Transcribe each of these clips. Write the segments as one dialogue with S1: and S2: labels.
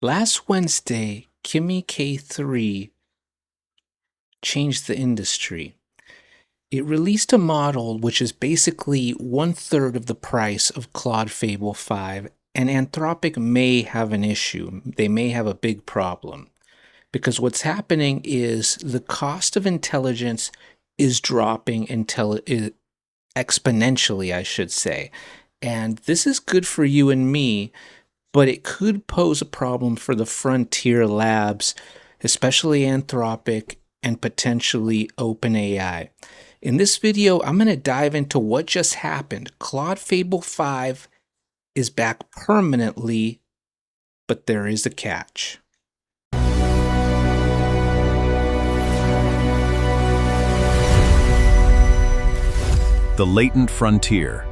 S1: Last Wednesday, Kimi K3 changed the industry. It released a model which is basically one-third of the price of Claude Fable 5, and Anthropic may have an issue. They may have a big problem. Because what's happening is the cost of intelligence is dropping exponentially, I should say. And this is good for you and me, but it could pose a problem for the frontier labs, especially Anthropic and potentially OpenAI. In this video, I'm going to dive into what just happened. Claude Fable 5 is back permanently, but there is a catch.
S2: The Latent Frontier.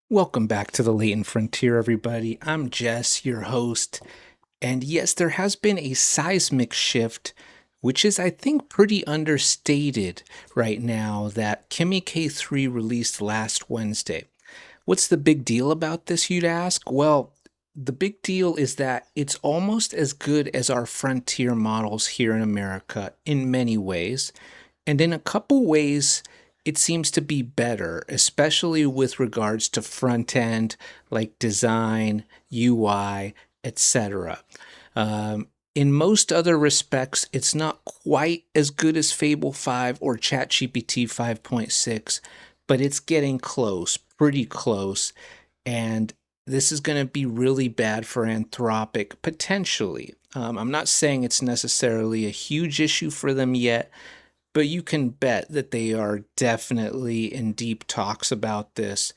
S1: Welcome back to the Latent Frontier, everybody. I'm Jess, your host. And yes, there has been a seismic shift, which is, I think, pretty understated right now, that Kimi K3 released last Wednesday. What's the big deal about this, you'd ask? Well, the big deal is that it's almost as good as our frontier models here in America in many ways. And in a couple ways, it seems to be better, especially with regards to front end, like design, UI, etc. In most other respects, it's not quite as good as Fable 5 or ChatGPT 5.6, but it's getting close, pretty close. And this is going to be really bad for Anthropic, potentially. I'm not saying it's necessarily a huge issue for them yet, but you can bet that they are definitely in deep talks about this.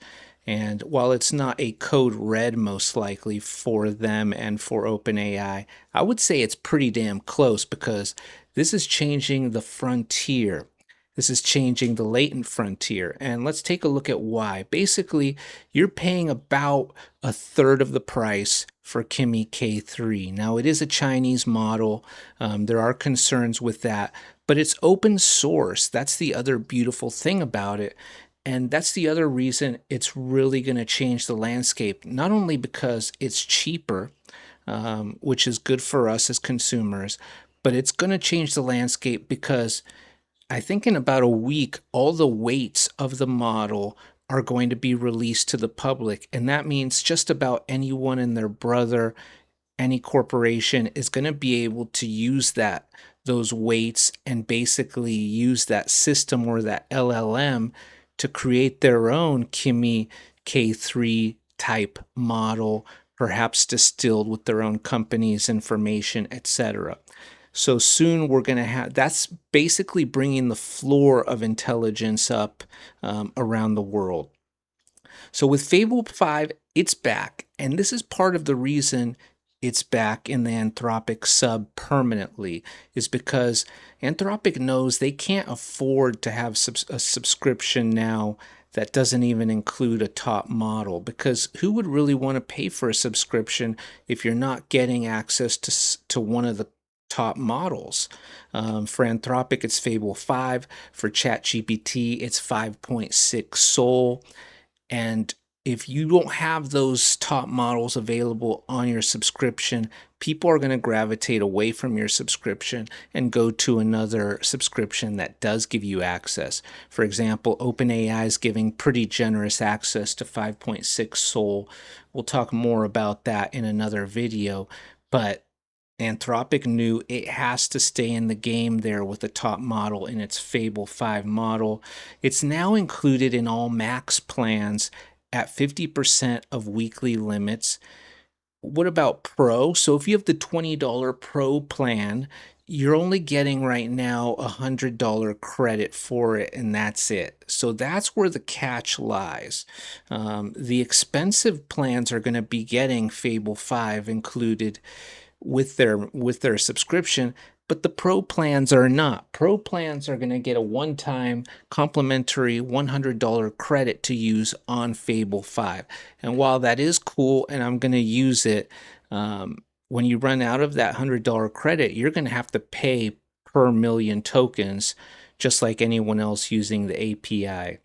S1: And while it's not a code red, most likely, for them and for OpenAI, I would say it's pretty damn close, because this is changing the frontier. This is changing the latent frontier. And let's take a look at why. Basically, you're paying about a third of the price for Kimi K3. Now, it is a Chinese model. There are concerns with that, but it's open source. That's the other beautiful thing about it. And that's the other reason it's really going to change the landscape, not only because it's cheaper, which is good for us as consumers, but it's going to change the landscape because I think in about a week, all the weights of the model are going to be released to the public. And that means just about anyone and their brother, any corporation, is going to be able to use those weights and basically use that system or that LLM to create their own Kimi K3 type model, perhaps distilled with their own company's information, etc. So soon we're going to have, that's basically bringing the floor of intelligence up around the world. So with Fable 5, it's back. And this is part of the reason it's back in the Anthropic sub permanently, is because Anthropic knows they can't afford to have a subscription now that doesn't even include a top model, because who would really want to pay for a subscription if you're not getting access to one of the top models? For Anthropic, it's Fable 5. For ChatGPT, it's 5.6 Soul. And if you don't have those top models available on your subscription, people are going to gravitate away from your subscription and go to another subscription that does give you access. For example, OpenAI is giving pretty generous access to 5.6 Soul. We'll talk more about that in another video, but Anthropic knew it has to stay in the game there with the top model in its Fable 5 model. It's now included in all Max plans at 50% of weekly limits. What about Pro? So if you have the $20 Pro plan, you're only getting right now $100 credit for it, and that's it. So that's where the catch lies. The expensive plans are going to be getting Fable 5 included with their subscription, but the Pro plans are not. Pro plans are going to get a one-time complimentary $100 credit to use on Fable 5. And while that is cool and I'm going to use it, when you run out of that $100 credit, you're going to have to pay per million tokens, just like anyone else using the API.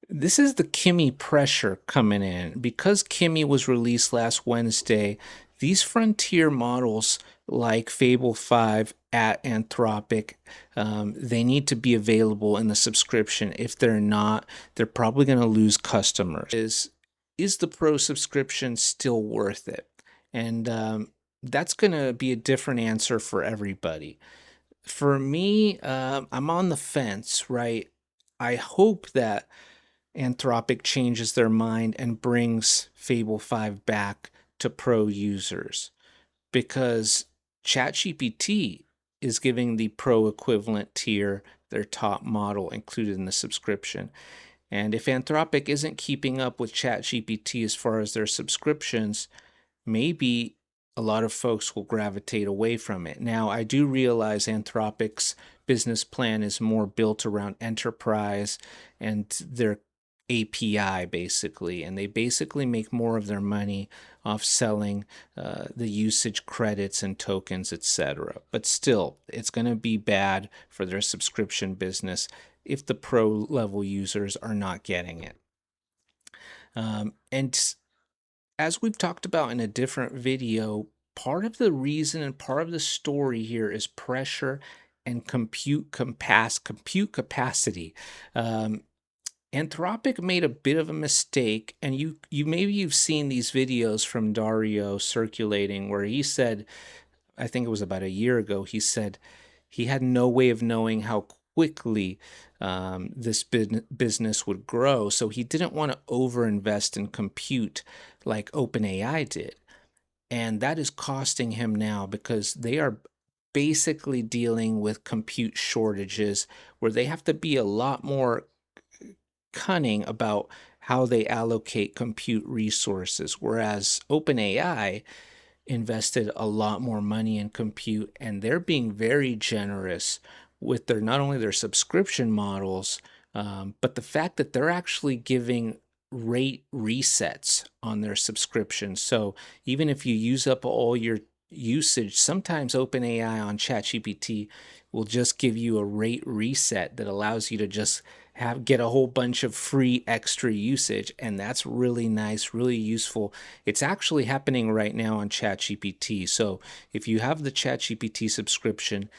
S1: This is the Kimmy pressure coming in. Because Kimmy was released last Wednesday, these frontier models like Fable 5 at Anthropic, they need to be available in the subscription. If they're not, they're probably going to lose customers. Is the Pro subscription still worth it? And that's going to be a different answer for everybody. For me, I'm on the fence, right? I hope that Anthropic changes their mind and brings Fable 5 back to pro users because ChatGPT is giving the pro equivalent tier their top model included in the subscription. And if Anthropic isn't keeping up with ChatGPT as far as their subscriptions, maybe a lot of folks will gravitate away from it. Now, I do realize Anthropic's business plan is more built around enterprise and their API basically, and they basically make more of their money off selling the usage credits and tokens, etc. But still, it's going to be bad for their subscription business if the pro level users are not getting it. And as we've talked about in a different video, part of the reason and part of the story here is pressure and compute capacity. Um, Anthropic made a bit of a mistake, and you maybe you've seen these videos from Dario circulating where he said, I think it was about a year ago, he said he had no way of knowing how quickly this business would grow. So he didn't want to overinvest in compute like OpenAI did. And that is costing him now because they are basically dealing with compute shortages where they have to be a lot more cunning about how they allocate compute resources. Whereas OpenAI invested a lot more money in compute and they're being very generous with their not only their subscription models, but the fact that they're actually giving rate resets on their subscriptions. So even if you use up all your usage, sometimes OpenAI on ChatGPT will just give you a rate reset that allows you to just get a whole bunch of free extra usage, and that's really nice, really useful. It's actually happening right now on ChatGPT. So if you have the ChatGPT subscription,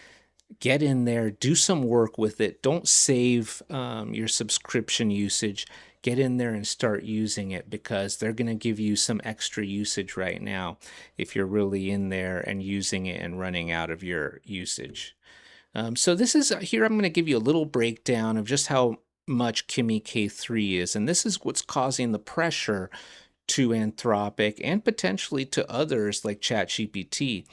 S1: get in there, do some work with it. Don't save your subscription usage. Get in there and start using it because they're going to give you some extra usage right now if you're really in there and using it and running out of your usage. So this is here. I'm going to give you a little breakdown of just how much Kimi K3 is, and this is what's causing the pressure to Anthropic and potentially to others like ChatGPT.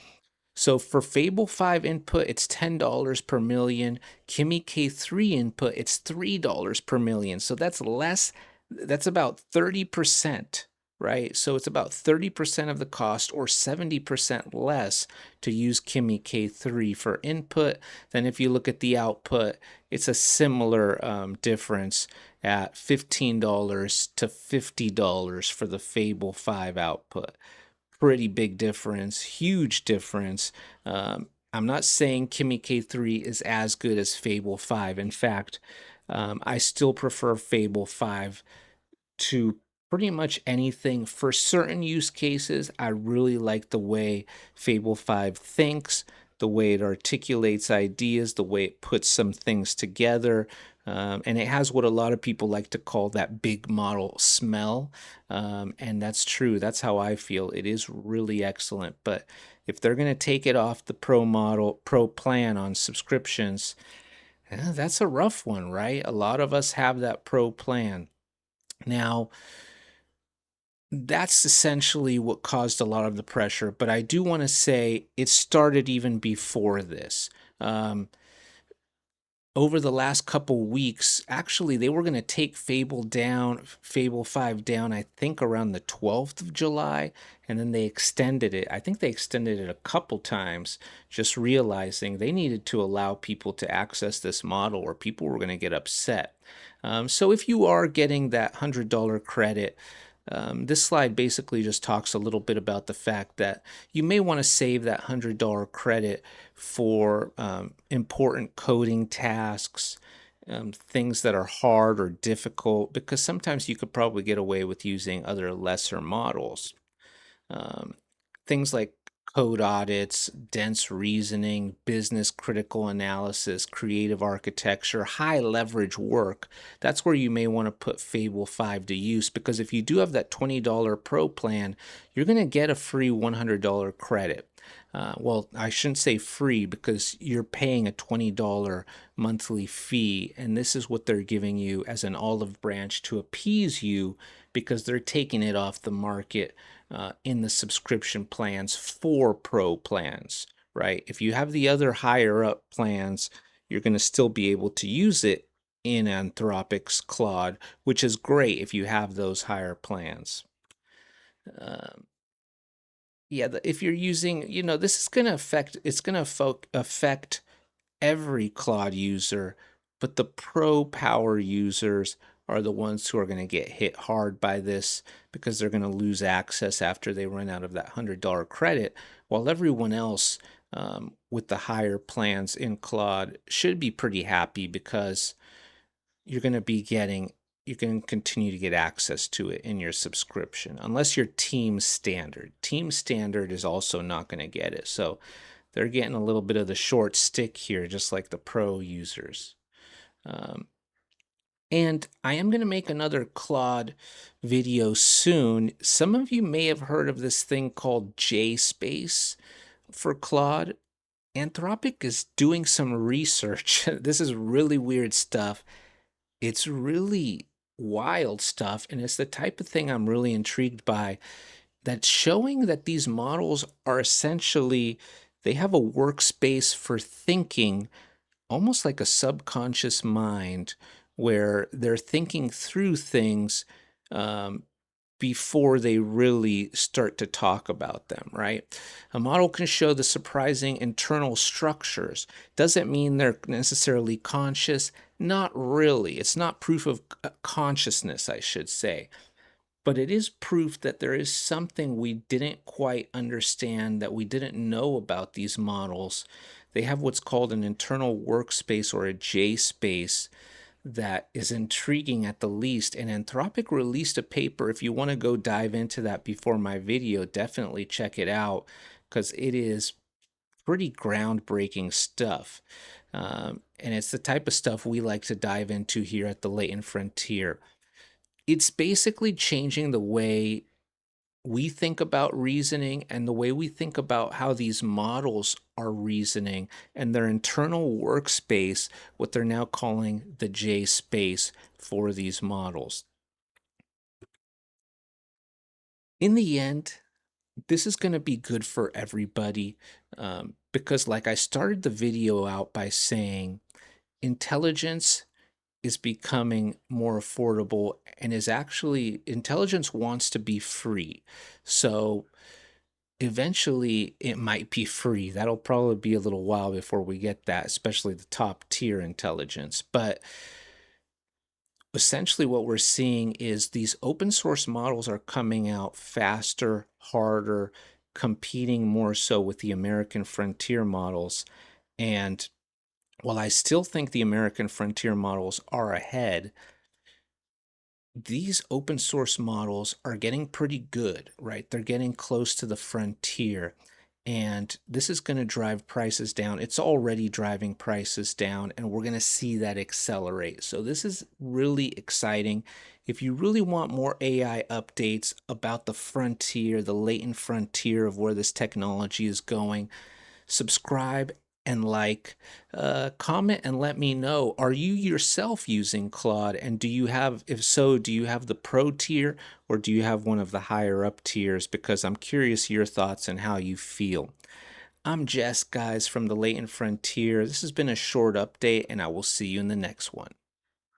S1: So for Fable 5 input, it's $10 per million. Kimi K3 input, it's $3 per million. So that's less, that's about 30%, right? So it's about 30% of the cost or 70% less to use Kimi K3 for input than if you look at the output. It's a similar difference at $15 to $50 for the Fable 5 output. Pretty big difference, huge difference. I'm not saying Kimi K3 is as good as Fable 5. In fact, I still prefer Fable 5 to pretty much anything. For certain use cases, I really like the way Fable 5 thinks, the way it articulates ideas, the way it puts some things together. And it has what a lot of people like to call that big model smell. And that's true. That's how I feel. It is really excellent. But if they're going to take it off the pro plan on subscriptions, that's a rough one, right? A lot of us have that pro plan. Now, that's essentially what caused a lot of the pressure. But I do want to say it started even before this. Over the last couple weeks, actually, they were going to take Fable 5 down, I think around the 12th of July, and then they extended it. I think they extended it a couple times, just realizing they needed to allow people to access this model or people were going to get upset. So if you are getting that $100 credit, this slide basically just talks a little bit about the fact that you may want to save that $100 credit for important coding tasks things that are hard or difficult, because sometimes you could probably get away with using other lesser models. Um, Things like code audits, dense reasoning, business critical analysis, creative architecture, high leverage work. That's where you may want to put Fable 5 to use, because if you do have that $20 Pro plan, you're going to get a free $100 credit. Well, I shouldn't say free, because you're paying a $20 monthly fee, and this is what they're giving you as an olive branch to appease you, because they're taking it off the market in the subscription plans for pro plans, right? If you have the other higher up plans, you're going to still be able to use it in Anthropic's Claude, which is great if you have those higher plans. Um, yeah, if you're using, this is going to affect, it's going to affect every Claude user, but the pro power users are the ones who are going to get hit hard by this, because they're going to lose access after they run out of that $100 credit, while everyone else with the higher plans in Claude should be pretty happy, because you're going to be getting you can continue to get access to it in your subscription, unless you're team standard. Team standard is also not going to get it. So they're getting a little bit of the short stick here, just like the pro users. Um, and I am going to make another Claude video soon. Some of you may have heard of this thing called JSpace for Claude. Anthropic is doing some research. This is really weird stuff. It's really wild stuff, and it's the type of thing I'm really intrigued by, that's showing that these models are essentially, they have a workspace for thinking, almost like a subconscious mind, where they're thinking through things um, before they really start to talk about them, right? A model can show the surprising internal structures. Doesn't mean they're necessarily conscious. Not really. It's not proof of consciousness, I should say. But it is proof that there is something we didn't quite understand, that we didn't know about these models. They have what's called an internal workspace, or a J space, that is intriguing at the least. And Anthropic released a paper. If you want to go dive into that before my video, definitely check it out, because it is pretty groundbreaking stuff. And it's the type of stuff we like to dive into here at the Latent Frontier. It's basically changing the way we think about reasoning, and the way we think about how these models are reasoning, and their internal workspace, what they're now calling the J space for these models. In the end, this is going to be good for everybody, because, like I started the video out by saying, intelligence is becoming more affordable, and is actually, intelligence wants to be free. So eventually it might be free. That'll probably be a little while before we get that, especially the top tier intelligence. But essentially what we're seeing is these open source models are coming out faster, harder, competing more so with the American frontier models. And while I still think the American frontier models are ahead, these open source models are getting pretty good, right? They're getting close to the frontier. And this is going to drive prices down. It's already driving prices down, and we're going to see that accelerate. So this is really exciting. If you really want more AI updates about the frontier, the latent frontier of where this technology is going, subscribe and like, comment and let me know. Are you yourself using Claude? And do you have, if so, do you have the pro tier, or do you have one of the higher up tiers? Because I'm curious your thoughts and how you feel. I'm Jess, guys, from the Latent Frontier. This has been a short update, and I will see you in the next one.